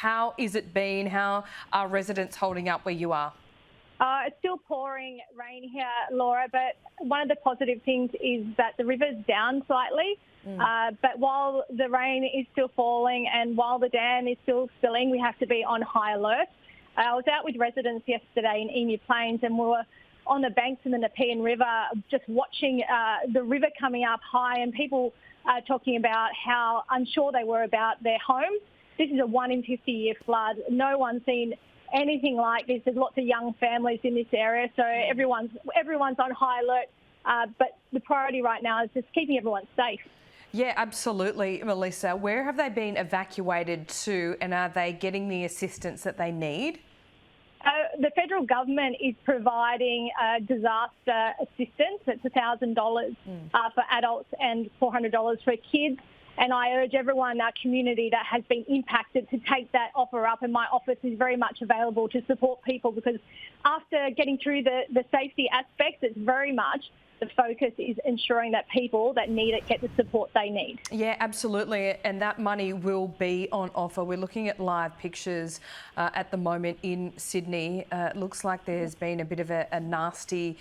How is it been? How are residents holding up where you are? It's still pouring rain here, Laura, but one of the positive things is that the river's down slightly. But while the rain is still falling and while the dam is still spilling, we have to be on high alert. I was out with residents yesterday in Emu Plains and we were on the banks in the Nepean River just watching the river coming up high, and people talking about how unsure they were about their homes. This is a 1 in 50-year flood. No one's seen anything like this. There's lots of young families in this area, so everyone's on high alert. But the priority right now is just keeping everyone safe. Yeah, absolutely, Melissa. Where have they been evacuated to, and are they getting the assistance that they need? The federal government is providing disaster assistance. It's $1,000 for adults and $400 for kids. And I urge everyone in our community that has been impacted to take that offer up. And my office is very much available to support people, because after getting through the safety aspects, it's very much the focus is ensuring that people that need it get the support they need. Yeah, absolutely. And that money will be on offer. We're looking at live pictures at the moment in Sydney. It looks like there's been a bit of a nasty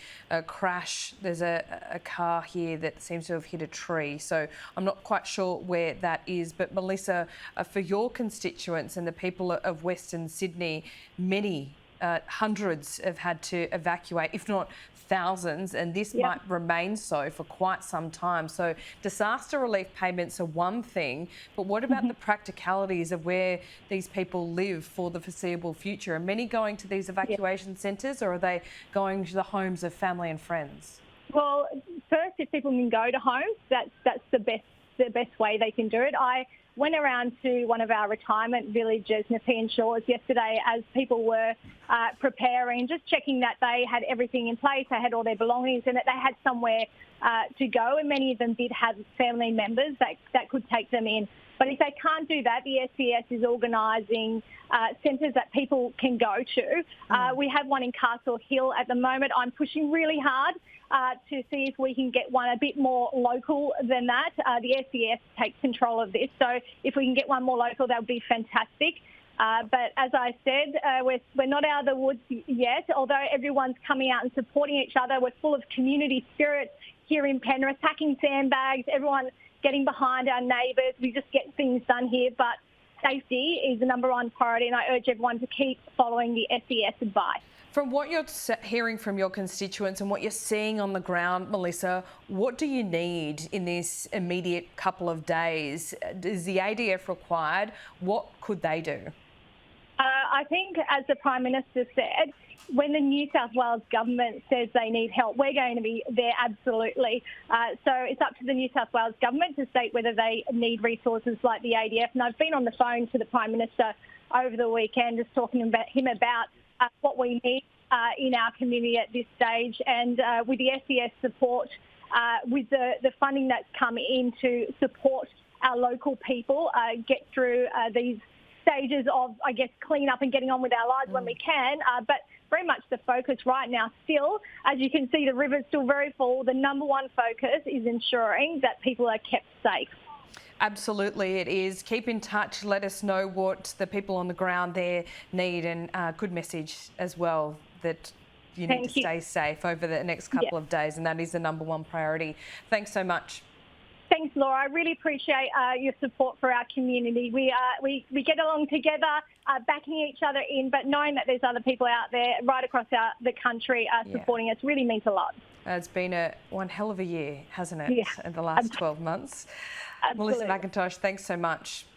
crash. There's a car here that seems to have hit a tree. So I'm not quite sure where that is. But Melissa, for your constituents and the people of Western Sydney, many hundreds have had to evacuate, if not thousands, and this might remain so for quite some time. So disaster relief payments are one thing, but what about the practicalities of where these people live for the foreseeable future? Are many going to these evacuation centres, or are they going to the homes of family and friends? Well, first, if people can go to homes, that's the best way they can do it. I went around to one of our retirement villages, Nepean Shores, yesterday as people were preparing, just checking that they had everything in place, they had all their belongings, and that they had somewhere to go. And many of them did have family members that could take them in. But if they can't do that, the SES is organising centres that people can go to. We have one in Castle Hill at the moment. I'm pushing really hard to see if we can get one a bit more local than that. The SES takes control of this, so if we can get one more local, that would be fantastic. But as I said, we're not out of the woods yet, although everyone's coming out and supporting each other. We're full of community spirit here in Penrith, packing sandbags, everyone getting behind our neighbours. We just get things done here, but safety is the number one priority, and I urge everyone to keep following the SES advice. From what you're hearing from your constituents and what you're seeing on the ground, Melissa, what do you need in this immediate couple of days? Is the ADF required? What could they do? I think, as the Prime Minister said, when the New South Wales government says they need help, we're going to be there absolutely. So it's up to the New South Wales government to state whether they need resources like the ADF. And I've been on the phone to the Prime Minister over the weekend just talking about him about what we need in our community at this stage. And with the SES support, with the funding that's come in to support our local people get through these stages of, I guess, clean up and getting on with our lives when we can. But very much the focus right now still, as you can see, the river's still very full. The number one focus is ensuring that people are kept safe. Absolutely, it is. Keep in touch. Let us know what the people on the ground there need, and good message as well that you need to stay safe over the next couple of days, and that is the number one priority. Thanks so much. Thanks, Laura. I really appreciate your support for our community. We get along together, backing each other in, but knowing that there's other people out there right across the country supporting us really means a lot. It's been one hell of a year, hasn't it, in the last 12 months? Absolutely. Melissa McIntosh, thanks so much.